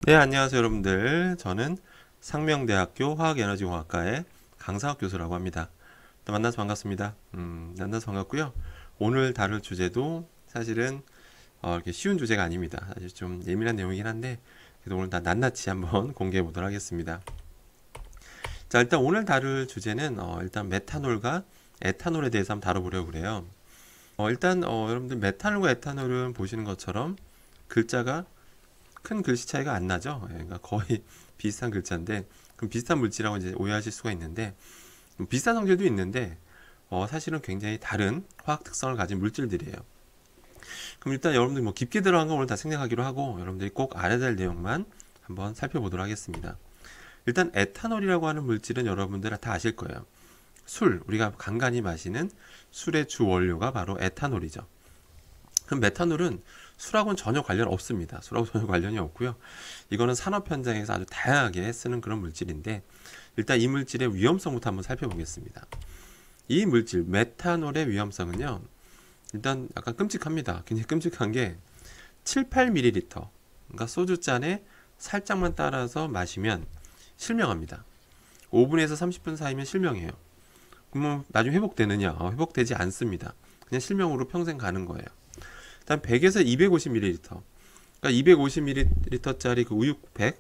네, 안녕하세요, 여러분들. 저는 상명대학교 화학에너지공학과의 강상학 교수라고 합니다. 또 만나서 반갑습니다. 만나서 반갑고요. 오늘 다룰 주제도 사실은 이렇게 쉬운 주제가 아닙니다. 사실 좀 예민한 내용이긴 한데, 그래도 오늘 다 낱낱이 한번 공개해 보도록 하겠습니다. 자, 일단 오늘 다룰 주제는 일단 메탄올과 에탄올에 대해서 한번 다뤄보려고 그래요. 일단 여러분들 메탄올과 에탄올은 보시는 것처럼 글자가 큰 글씨 차이가 안 나죠. 예, 그러니까 거의 비슷한 글자인데, 그럼 비슷한 물질이라고 이제 오해하실 수가 있는데, 비슷한 성질도 있는데 사실은 굉장히 다른 화학 특성을 가진 물질들이에요. 그럼 일단 여러분들 뭐 깊게 들어간 건 오늘 다 생략하기로 하고, 여러분들이 꼭 알아야 될 내용만 한번 살펴보도록 하겠습니다. 일단 에탄올이라고 하는 물질은 여러분들 다 아실 거예요. 술, 우리가 간간히 마시는 술의 주 원료가 바로 에탄올이죠. 그럼 메탄올은 술하고는 전혀 관련 없습니다. 술하고 전혀 관련이 없고요. 이거는 산업 현장에서 아주 다양하게 쓰는 그런 물질인데, 일단 이 물질의 위험성부터 한번 살펴보겠습니다. 이 물질 메탄올의 위험성은요, 일단 약간 끔찍합니다. 굉장히 끔찍한 게 7, 8ml, 그러니까 소주잔에 살짝만 따라서 마시면 실명합니다. 5분에서 30분 사이면 실명해요. 그러면 나중에 회복되느냐? 회복되지 않습니다. 그냥 실명으로 평생 가는 거예요. 일단 100에서 250ml, 그러니까 250ml짜리 그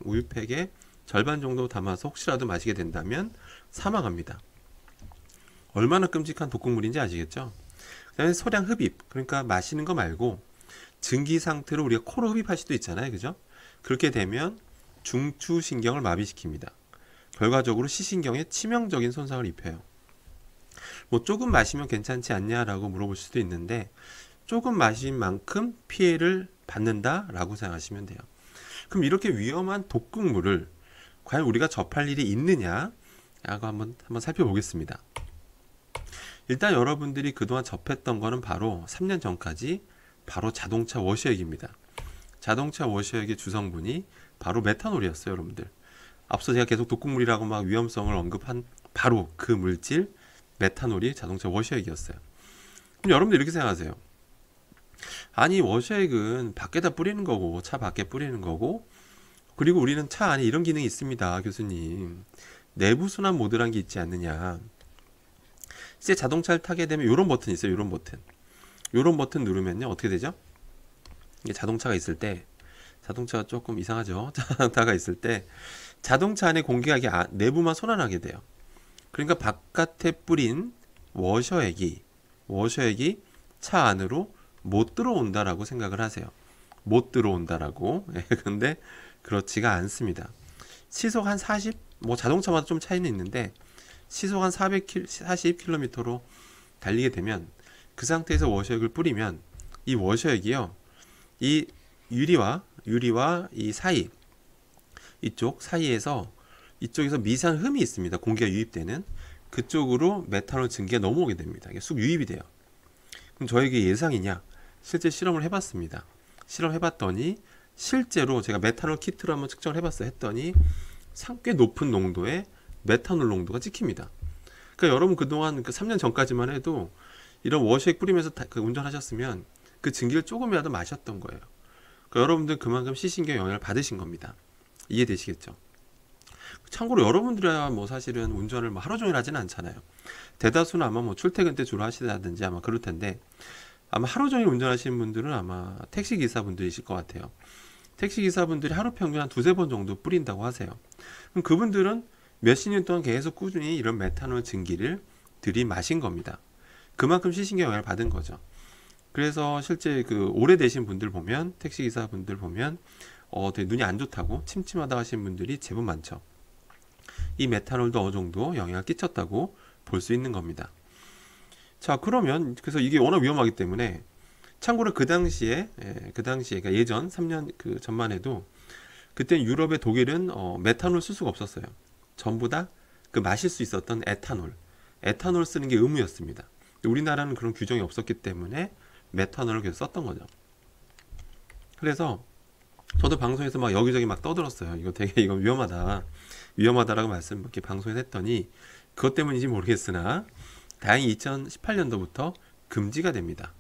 우유팩의 절반 정도 담아서 혹시라도 마시게 된다면 사망합니다. 얼마나 끔찍한 독극물인지 아시겠죠? 그 다음에 소량 흡입, 그러니까 마시는 거 말고 증기 상태로 우리가 코로 흡입할 수도 있잖아요, 그죠? 그렇게 되면 중추신경을 마비시킵니다. 결과적으로 시신경에 치명적인 손상을 입혀요. 뭐 조금 마시면 괜찮지 않냐라고 물어볼 수도 있는데, 조금 마신 만큼 피해를 받는다라고 생각하시면 돼요. 그럼 이렇게 위험한 독극물을 과연 우리가 접할 일이 있느냐라고 한번 살펴보겠습니다. 일단 여러분들이 그동안 접했던 거는 바로 3년 전까지 바로 자동차 워셔액입니다. 자동차 워셔액의 주성분이 바로 메탄올이었어요, 여러분들. 앞서 제가 계속 독극물이라고 막 위험성을 언급한 바로 그 물질 메탄올이 자동차 워셔액이었어요. 그럼 여러분들 이렇게 생각하세요. 아니, 워셔액은 밖에다 뿌리는 거고, 차 밖에 뿌리는 거고, 그리고 우리는 차 안에 이런 기능이 있습니다, 교수님. 내부 순환 모드란 게 있지 않느냐. 이제 자동차를 타게 되면 이런 버튼이 있어요, 이런 버튼. 이런 버튼 누르면요, 어떻게 되죠? 이게 자동차가 있을 때, 자동차가 조금 이상하죠? 자동차가 있을 때, 자동차 안에 공기가 내부만 순환하게 돼요. 그러니까 바깥에 뿌린 워셔액이 차 안으로 못 들어온다라고 생각을 하세요. 못 들어온다라고. 근데 그렇지가 않습니다. 시속 한 40, 뭐 자동차마다 좀 차이는 있는데 시속 한 40km로 달리게 되면 그 상태에서 워셔액을 뿌리면 이 워셔액이요, 이 유리와 이 사이, 이쪽 사이에서 이쪽에서 미세한 흠이 있습니다. 공기가 유입되는 그쪽으로 메탄올 증기가 넘어오게 됩니다. 이게 쑥 유입이 돼요. 그럼 저에게 예상이냐? 실제 실험을 해봤습니다. 실험해봤더니 실제로 제가 메탄올 키트로 한번 측정을 해봤어요. 했더니 꽤 높은 농도의 메탄올 농도가 찍힙니다. 그러니까 여러분 그동안 그 3년 전까지만 해도 이런 워셔액 뿌리면서 운전하셨으면 그 증기를 조금이라도 마셨던 거예요. 그러니까 여러분들 그만큼 시신경에 영향을 받으신 겁니다. 이해되시겠죠? 참고로 여러분들이야 뭐 사실은 운전을 뭐 하루 종일 하지는 않잖아요. 대다수는 아마 뭐 출퇴근 때 주로 하시다든지 아마 그럴 텐데, 아마 하루 종일 운전하시는 분들은 아마 택시 기사분들이실 것 같아요. 택시 기사분들이 하루 평균 한 두세 번 정도 뿌린다고 하세요. 그럼 그분들은 몇십 년 동안 계속 꾸준히 이런 메탄올 증기를 들이마신 겁니다. 그만큼 시신경 영향을 받은 거죠. 그래서 실제 그 오래되신 분들 보면, 택시 기사분들 보면 되게 눈이 안 좋다고 침침하다 하시는 분들이 제법 많죠. 이 메탄올도 어느 정도 영향을 끼쳤다고 볼 수 있는 겁니다. 자, 그러면 그래서 이게 워낙 위험하기 때문에, 참고로 그 당시에 그러니까 예전 3년 그 전만 해도 그때 유럽의 독일은 메탄올 쓸 수가 없었어요. 전부 다 그 마실 수 있었던 에탄올 쓰는 게 의무였습니다. 우리나라는 그런 규정이 없었기 때문에 메탄올을 계속 썼던 거죠. 그래서 저도 방송에서 막 여기저기 막 떠들었어요. 이거 되게 이건 위험하다라고 말씀 이렇게 방송에서 했더니, 그것 때문인지 모르겠으나 다행히 2018년도부터 금지가 됩니다.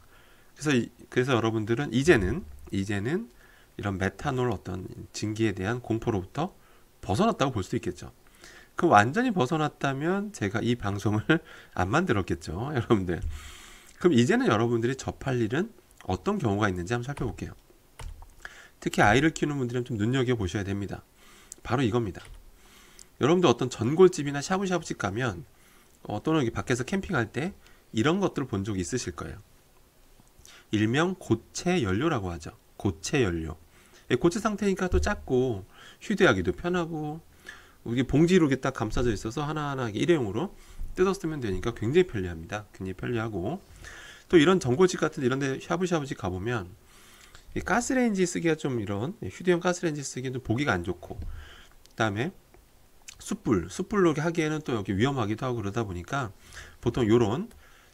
그래서 여러분들은 이제는 이런 메탄올 어떤 증기에 대한 공포로부터 벗어났다고 볼 수도 있겠죠. 그럼 완전히 벗어났다면 제가 이 방송을 안 만들었겠죠, 여러분들. 그럼 이제는 여러분들이 접할 일은 어떤 경우가 있는지 한번 살펴볼게요. 특히 아이를 키우는 분들은 좀 눈여겨보셔야 됩니다. 바로 이겁니다. 여러분들 어떤 전골집이나 샤브샤브집 가면 또는 여기 밖에서 캠핑할 때 이런 것들을 본 적이 있으실 거예요. 일명 고체 연료라고 하죠. 고체 연료. 고체 상태니까 또 작고 휴대하기도 편하고 이게 봉지로 이렇게 딱 감싸져 있어서 하나하나 일회용으로 뜯어 쓰면 되니까 굉장히 편리합니다. 굉장히 편리하고 또 이런 전골집 같은 이런 데 샤브샤브집 가보면 이 가스레인지 쓰기가 좀 이런 휴대용 가스레인지 쓰기는 좀 보기가 안 좋고 그 다음에 숯불로 하기에는 또 여기 위험하기도 하고 그러다 보니까 보통 요런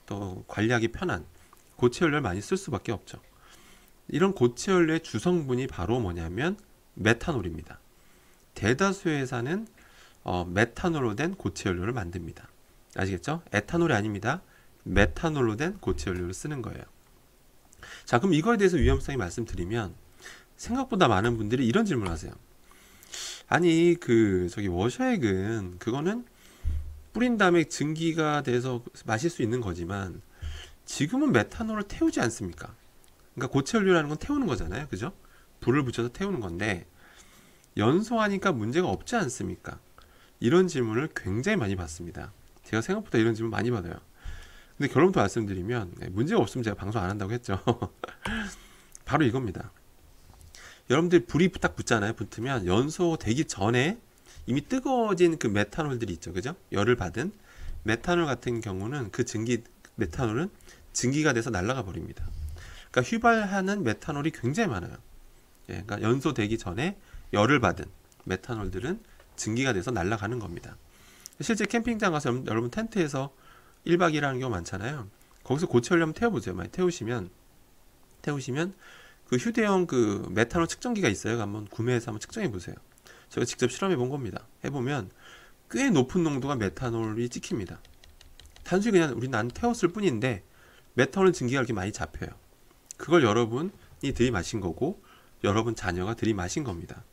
또 관리하기 편한 고체 연료를 많이 쓸 수밖에 없죠. 이런 고체 연료의 주성분이 바로 뭐냐면 메탄올입니다. 대다수의 회사는 메탄올로 된 고체 연료를 만듭니다. 아시겠죠? 에탄올이 아닙니다. 메탄올로 된 고체 연료를 쓰는 거예요. 자, 그럼 이거에 대해서 위험성이 말씀드리면 생각보다 많은 분들이 이런 질문을 하세요. 아니 저기 워셔액은 그거는 뿌린 다음에 증기가 돼서 마실 수 있는 거지만 지금은 메탄올을 태우지 않습니까? 그러니까 고체 연료라는 건 태우는 거잖아요, 그죠? 불을 붙여서 태우는 건데 연소하니까 문제가 없지 않습니까? 이런 질문을 굉장히 많이 받습니다. 제가 생각보다 이런 질문 많이 받아요. 근데 결론부터 말씀드리면 문제가 없으면 제가 방송 안 한다고 했죠. 바로 이겁니다. 여러분들 불이 딱 붙잖아요. 붙으면 연소되기 전에 이미 뜨거워진 그 메탄올들이 있죠, 그죠? 열을 받은 메탄올 같은 경우는 그 메탄올은 증기가 돼서 날아가 버립니다. 그러니까 휘발하는 메탄올이 굉장히 많아요. 그러니까 연소되기 전에 열을 받은 메탄올들은 증기가 돼서 날아가는 겁니다. 실제 캠핑장 가서 여러분 텐트에서 1박 2일 하는 경우 많잖아요. 거기서 고체 연료 한번 태워보세요. 많이 태우시면 그 휴대용 그 메탄올 측정기가 있어요. 한번 구매해서 한번 측정해 보세요. 제가 직접 실험해 본 겁니다. 해보면 꽤 높은 농도가 메탄올이 찍힙니다. 단순히 그냥 난 태웠을 뿐인데 메탄올 증기가 이렇게 많이 잡혀요. 그걸 여러분이 들이마신 거고 여러분 자녀가 들이마신 겁니다.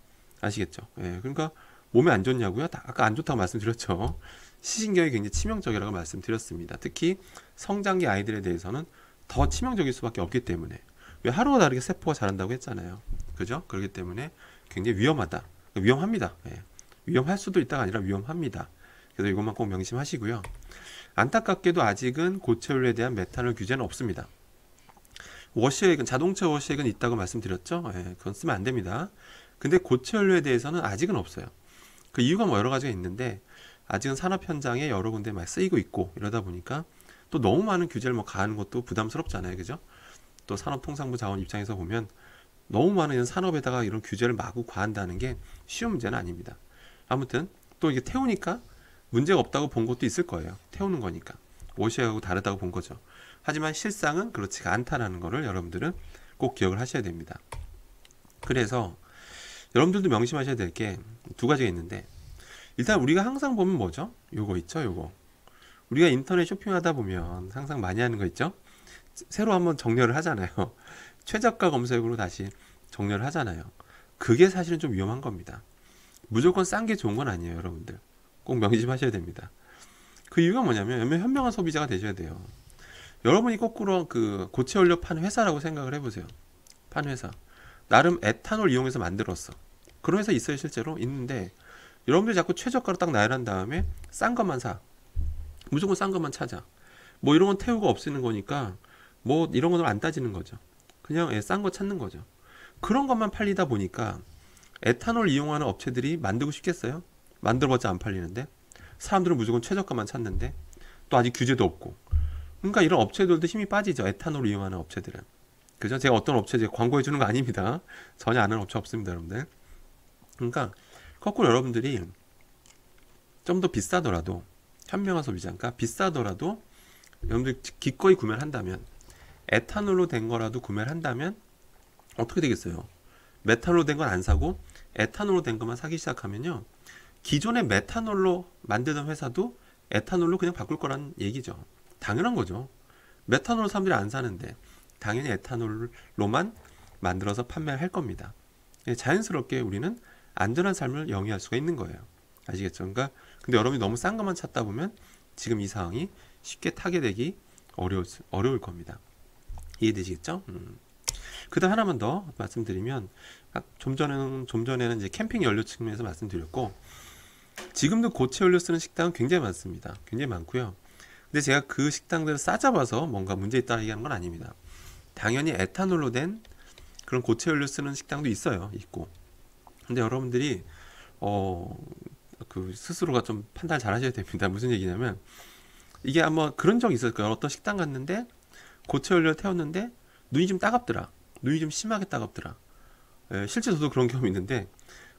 아시겠죠? 그러니까 몸에 안 좋냐고요? 아까 안 좋다고 말씀드렸죠. 시신경이 굉장히 치명적이라고 말씀드렸습니다. 특히 성장기 아이들에 대해서는 더 치명적일 수밖에 없기 때문에 왜 하루가 다르게 세포가 자란다고 했잖아요. 그죠? 그렇기 때문에 굉장히 위험하다. 위험합니다. 위험할 수도 있다가 아니라 위험합니다. 그래서 이것만 꼭 명심하시고요. 안타깝게도 아직은 고체 연료에 대한 메탄올 규제는 없습니다. 워시액은 자동차 워시액은 있다고 말씀드렸죠. 그건 쓰면 안 됩니다. 근데 고체 연료에 대해서는 아직은 없어요. 그 이유가 뭐 여러 가지가 있는데 아직은 산업 현장에 여러 군데 막 쓰이고 있고 이러다 보니까 또 너무 많은 규제를 뭐 가하는 것도 부담스럽잖아요, 그죠? 또 산업통상부 자원 입장에서 보면 너무 많은 산업에다가 이런 규제를 마구 과한다는 게 쉬운 문제는 아닙니다. 아무튼 또 이게 태우니까 문제가 없다고 본 것도 있을 거예요. 태우는 거니까 워시하고 다르다고 본 거죠. 하지만 실상은 그렇지가 않다는 거를 여러분들은 꼭 기억을 하셔야 됩니다. 그래서 여러분들도 명심하셔야 될 게 두 가지가 있는데 일단 우리가 항상 보면 뭐죠? 요거 있죠, 요거. 우리가 인터넷 쇼핑하다 보면 항상 많이 하는 거 있죠? 새로 한번 정렬을 하잖아요. 최저가 검색으로 다시 정렬을 하잖아요. 그게 사실은 좀 위험한 겁니다. 무조건 싼 게 좋은 건 아니에요, 여러분들. 꼭 명심하셔야 됩니다. 그 이유가 뭐냐면 현명한 소비자가 되셔야 돼요. 여러분이 거꾸로 그 고체 연료 파는 회사라고 생각을 해보세요. 파는 회사. 나름 에탄올 이용해서 만들었어. 그런 회사 있어요, 실제로? 있는데 여러분들이 자꾸 최저가로 딱 나열한 다음에 싼 것만 사. 무조건 싼 것만 찾아. 뭐 이런 건 태우고 없애는 거니까 뭐 이런 거는 안 따지는 거죠. 그냥 싼 거 찾는 거죠. 그런 것만 팔리다 보니까 에탄올 이용하는 업체들이 만들고 싶겠어요? 만들어봤자 안 팔리는데 사람들은 무조건 최저가만 찾는데 또 아직 규제도 없고 그러니까 이런 업체들도 힘이 빠지죠. 에탄올 이용하는 업체들은. 그죠? 제가 어떤 업체 제가 광고해 주는 거 아닙니다. 전혀 아는 업체 없습니다, 여러분들. 그러니까 거꾸로 여러분들이 좀 더 비싸더라도 현명한 소비자니까 비싸더라도 여러분들 기꺼이 구매를 한다면 에탄올로 된 거라도 구매를 한다면 어떻게 되겠어요? 메탄올로 된 건 안 사고 에탄올로 된 것만 사기 시작하면요 기존의 메탄올로 만드는 회사도 에탄올로 그냥 바꿀 거란 얘기죠. 당연한 거죠. 메탄올 사람들이 안 사는데 당연히 에탄올로만 만들어서 판매를 할 겁니다. 자연스럽게 우리는 안전한 삶을 영위할 수가 있는 거예요. 아시겠죠? 그러니까 근데 여러분이 너무 싼 것만 찾다 보면 지금 이 상황이 쉽게 타게 되기 어려울 겁니다. 이해되시겠죠? 그다음 하나만 더 말씀드리면 좀 전에는 이제 캠핑 연료 측면에서 말씀드렸고 지금도 고체 연료 쓰는 식당은 굉장히 많습니다. 굉장히 많고요. 근데 제가 그 식당들을 싸잡아서 뭔가 문제 있다 얘기하는 건 아닙니다. 당연히 에탄올로 된 그런 고체 연료 쓰는 식당도 있고. 근데 여러분들이 그 스스로가 좀 판단을 잘 하셔야 됩니다. 무슨 얘기냐면 이게 아마 그런 적이 있을 거예요. 어떤 식당 갔는데 고체 연료를 태웠는데 눈이 좀 따갑더라. 눈이 좀 심하게 따갑더라. 실제 저도 그런 경험이 있는데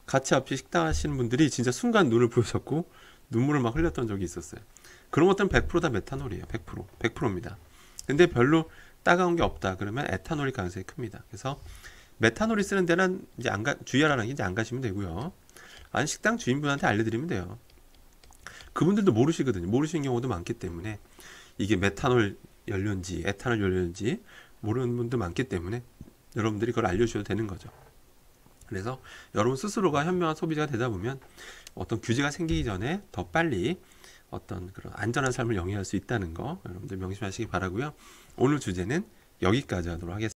같이 앞에 식당 하시는 분들이 진짜 순간 눈을 부으셨고 눈물을 막 흘렸던 적이 있었어요. 그런 것들은 100%다 메탄올이에요. 100%입니다. 근데 별로 따가운 게 없다 그러면 에탄올일 가능성이 큽니다. 그래서 메탄올이 쓰는 데는 이제 주의하라는 게 이제 안 가시면 되고요. 아니 식당 주인분한테 알려드리면 돼요. 그분들도 모르시거든요. 모르시는 경우도 많기 때문에 이게 메탄올 연료인지 에탄올 연료인지 모르는 분도 많기 때문에 여러분들이 그걸 알려주셔도 되는 거죠. 그래서 여러분 스스로가 현명한 소비자가 되다 보면 어떤 규제가 생기기 전에 더 빨리 어떤 그런 안전한 삶을 영위할 수 있다는 거 여러분들 명심하시기 바라고요. 오늘 주제는 여기까지 하도록 하겠습니다.